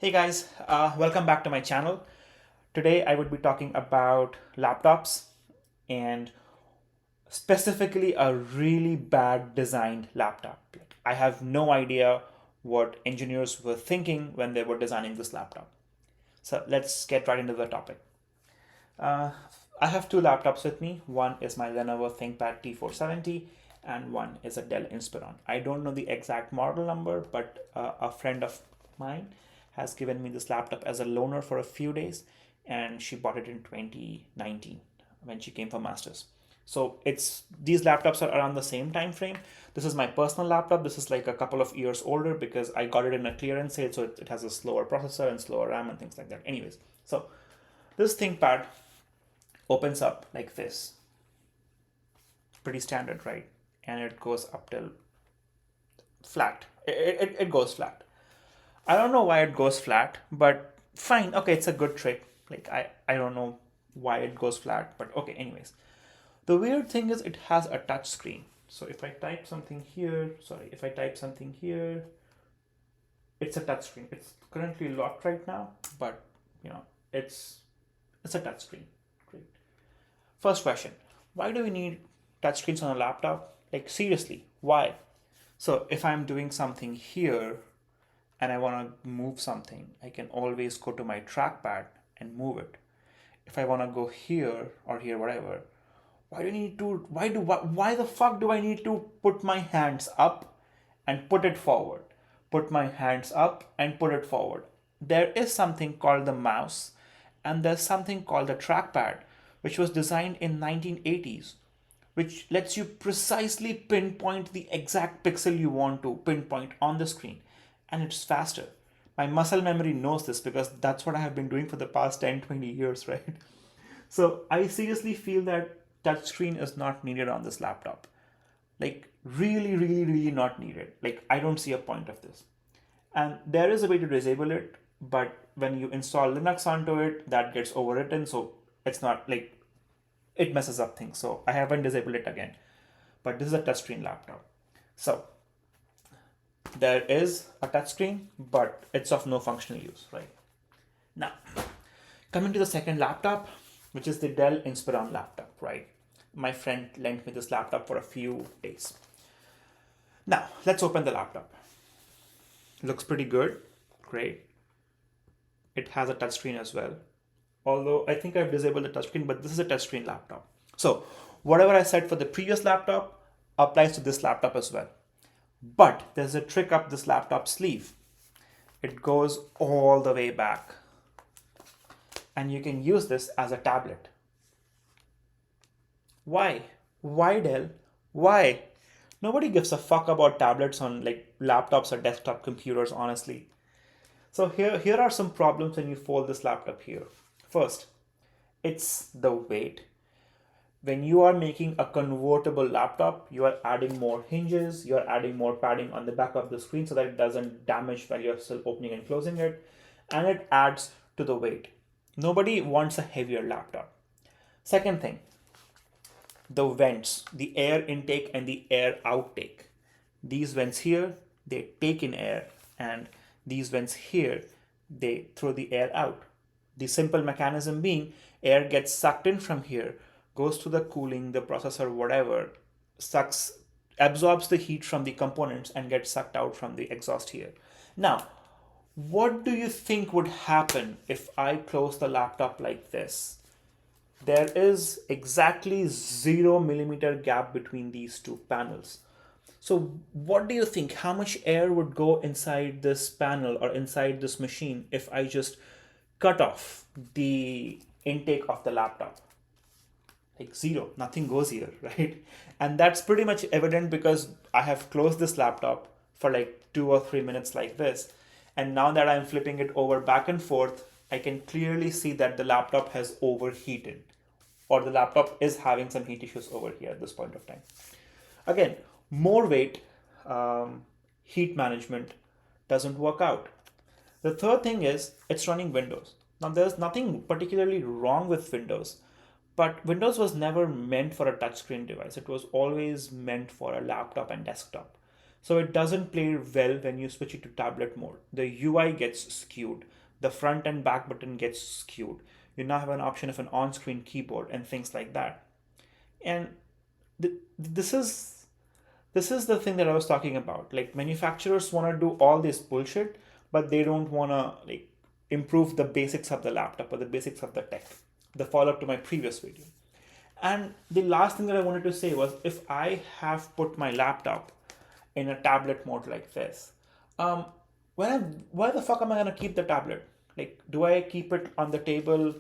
Hey guys, welcome back to my channel. Today I would be talking about laptops and specifically a really bad designed laptop. I have no idea what engineers were thinking when they were designing this laptop. So let's get right into the topic. Uh, I have two laptops with me. One is my Lenovo ThinkPad T470 and one is a Dell Inspiron. I don't know the exact model number, but a friend of mine has given me this laptop as a loaner for a few days, and she bought it in 2019 when she came for masters. So it's these laptops are around the same time frame. This is my personal laptop. This is like a couple of years older because I got it in a clearance sale, so it has a slower processor and slower RAM and things like that. Anyways, so this ThinkPad opens up like this. Pretty standard, right? And it goes up till flat. It goes flat. I don't know why it goes flat, but fine. Okay, it's a good trick. I don't know why it goes flat, but okay, anyways. The weird thing is it has a touch screen. So if I type something here, if I type something here, it's a touch screen. It's currently locked right now, but you know, it's a touch screen. Great. First question, why do we need touchscreens on a laptop? Like, seriously, why? So, if I'm doing something here and I want to move something, I can always go to my trackpad and move it. If I want to go here or here, whatever, why the fuck do I need to put my hands up and put it forward? Put my hands up and put it forward. There is something called the mouse and there's something called the trackpad, which was designed in 1980s, which lets you precisely pinpoint the exact pixel you want to pinpoint on the screen, and it's faster. My muscle memory knows this because that's what I have been doing for the past 10, 20 years, right? So I seriously feel that touchscreen is not needed on this laptop. Like, really, really, really not needed. Like, I don't see a point of this. And there is a way to disable it, but when you install Linux onto it, that gets overwritten, so it's not like it messes up things. So I haven't disabled it again. But this is a touchscreen laptop. So there is a touchscreen, but it's of no functional use, right? Now, coming to the second laptop, which is the Dell Inspiron laptop, right? My friend lent me this laptop for a few days. Now, let's open the laptop. Looks pretty good. Great. It has a touchscreen as well. Although I think I've disabled the touchscreen, but this is a touchscreen laptop. So whatever I said for the previous laptop applies to this laptop as well. But there's a trick up this laptop sleeve. It goes all the way back. And you can use this as a tablet. Why? Why, Dell? Why? Nobody gives a fuck about tablets on like laptops or desktop computers, honestly. So here are some problems when you fold this laptop here. First, it's the weight. When you are making a convertible laptop, you are adding more hinges, you are adding more padding on the back of the screen so that it doesn't damage while you're still opening and closing it, and it adds to the weight. Nobody wants a heavier laptop. Second thing, the vents, the air intake and the air outtake. These vents here, they take in air, and these vents here, they throw the air out. The simple mechanism being air gets sucked in from here, goes to the cooling, the processor, whatever, sucks, absorbs the heat from the components and gets sucked out from the exhaust here. Now, what do you think would happen if I close the laptop like this? There is exactly 0 millimeter gap between these two panels. So what do you think? How much air would go inside this panel or inside this machine if I just cut off the intake of the laptop? Like zero, nothing goes here, right? And that's pretty much evident because I have closed this laptop for like 2 or 3 minutes like this. And now that I'm flipping it over back and forth, I can clearly see that the laptop has overheated or the laptop is having some heat issues over here at this point of time. Again, more weight, heat management doesn't work out. The third thing is it's running Windows. Now, there's nothing particularly wrong with Windows, but Windows was never meant for a touchscreen device. It was always meant for a laptop and desktop. So it doesn't play well when you switch it to tablet mode. The UI gets skewed. The front and back button gets skewed. You now have an option of an on-screen keyboard and things like that. And this is the thing that I was talking about. Like, manufacturers want to do all this bullshit, but they don't want to like improve the basics of the laptop or the basics of the tech. The follow-up to my previous video. And the last thing that I wanted to say was, if I have put my laptop in a tablet mode like this, um, where the fuck am I gonna keep the tablet? Like, do I keep it on the table,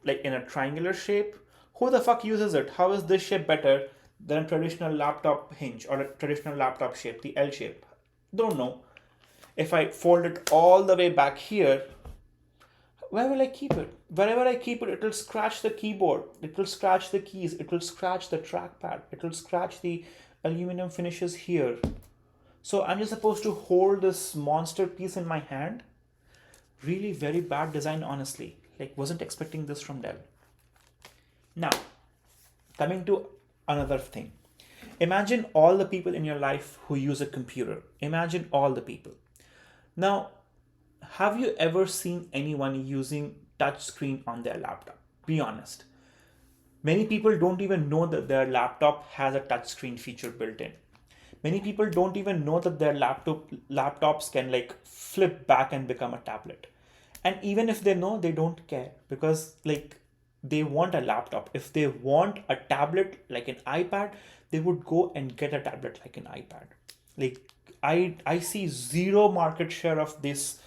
like in a triangular shape? Who the fuck uses it? How is this shape better than a traditional laptop hinge or a traditional laptop shape, the L shape? Don't know. If I fold it all the way back here, where will I keep it? Wherever I keep it, it will scratch the keyboard, it will scratch the keys, it will scratch the trackpad, it will scratch the aluminum finishes here. So I'm just supposed to hold this monster piece in my hand. Really very bad design, honestly. Like, wasn't expecting this from Dell. Now, coming to another thing. Imagine all the people in your life who use a computer. Imagine all the people. Now, have you ever seen anyone using touchscreen on their laptop? Be honest. Many people don't even know that their laptop has a touchscreen feature built in. Many people don't even know that their laptops can like flip back and become a tablet. And even if they know, they don't care, because like they want a laptop. If they want a tablet like an iPad, they would go and get a tablet like an iPad. Like, I see zero market share of this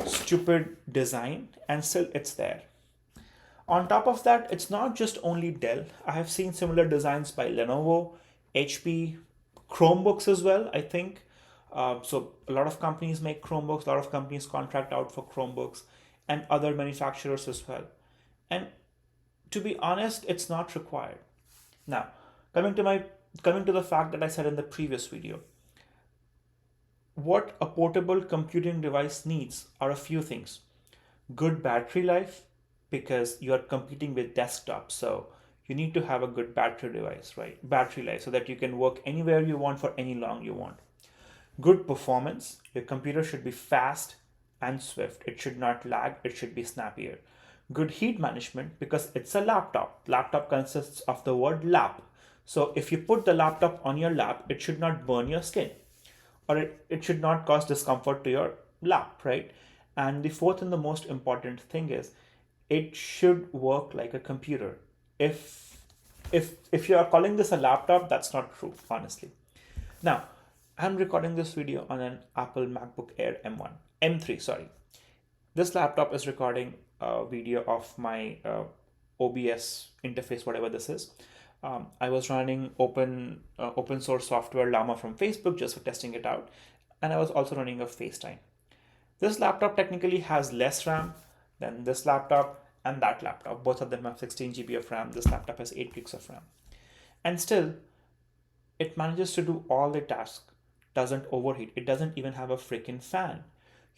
stupid design, and still it's there. On top of that, it's not just only Dell. I have seen similar designs by Lenovo, HP, Chromebooks as well, I think. So a lot of companies make Chromebooks, a lot of companies contract out for Chromebooks, and other manufacturers as well. And to be honest, it's not required. Now, coming to the fact that I said in the previous video, what a portable computing device needs are a few things. Good battery life, because you are competing with desktops, so you need to have a good battery device, right? Battery life, so that you can work anywhere you want for any long you want. Good performance, your computer should be fast and swift. It should not lag, it should be snappier. Good heat management, because it's a laptop. Laptop consists of the word lap. So if you put the laptop on your lap, it should not burn your skin, or it should not cause discomfort to your lap, right? And the fourth and the most important thing is, it should work like a computer. If you are calling this a laptop, that's not true, honestly. Now, I'm recording this video on an Apple MacBook Air M3, sorry. This laptop is recording a video of my OBS interface, whatever this is. I was running open source software Llama from Facebook just for testing it out, and I was also running a FaceTime. This laptop technically has less RAM than this laptop and that laptop. Both of them have 16 GB of RAM. This laptop has 8 gigs of RAM. And still, it manages to do all the tasks, doesn't overheat. It doesn't even have a freaking fan.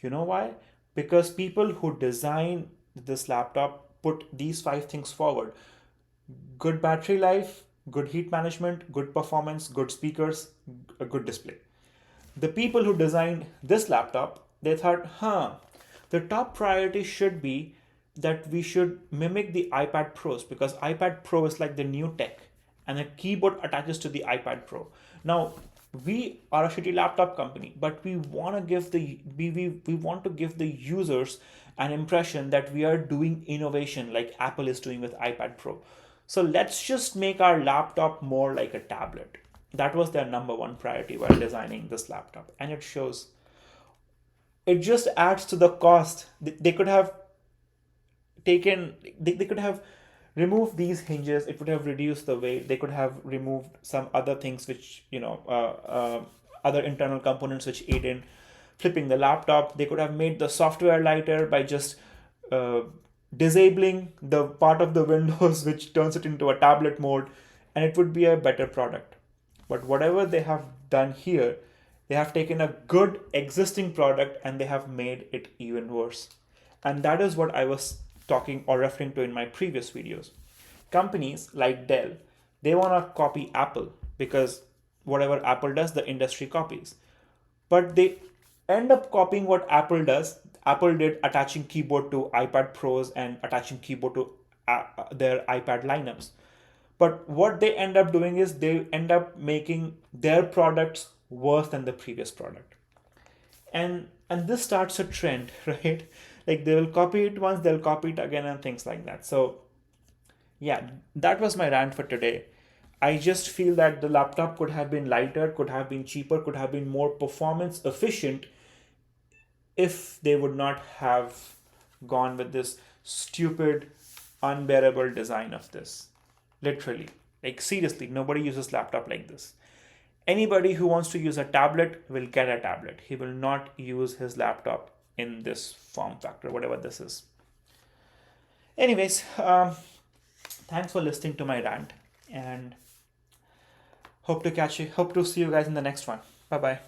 You know why? Because people who design this laptop put these 5 things forward: good battery life, good heat management, good performance, good speakers, a good display. The people who designed this laptop, they thought, the top priority should be that we should mimic the iPad Pros, because iPad Pro is like the new tech, and a keyboard attaches to the iPad Pro. Now, we are a shitty laptop company, but we want to give we want to give the users an impression that we are doing innovation like Apple is doing with iPad Pro. So let's just make our laptop more like a tablet. That was their number one priority while designing this laptop, and it shows. It just adds to the cost. They could have they could have removed these hinges. It would have reduced the weight. They could have removed some other things which, other internal components which aid in flipping the laptop. They could have made the software lighter by just disabling the part of the Windows which turns it into a tablet mode, and it would be a better product. But whatever they have done here, they have taken a good existing product and they have made it even worse. And that is what I was talking or referring to in my previous videos. Companies like Dell, they want to copy Apple, because whatever Apple does, the industry copies. but they end up copying what Apple does. Apple did, attaching keyboard to iPad Pros and attaching keyboard to their iPad lineups. But what they end up doing is they end up making their products worse than the previous product. And this starts a trend, right? Like they will copy it once, they'll copy it again, and things like that. So yeah, that was my rant for today. I just feel that the laptop could have been lighter, could have been cheaper, could have been more performance efficient if they would not have gone with this stupid, unbearable design of this. Literally. Like, seriously, nobody uses laptop like this. Anybody who wants to use a tablet will get a tablet. He will not use his laptop in this form factor, whatever this is. Anyways, thanks for listening to my rant, and hope to see you guys in the next one. Bye bye.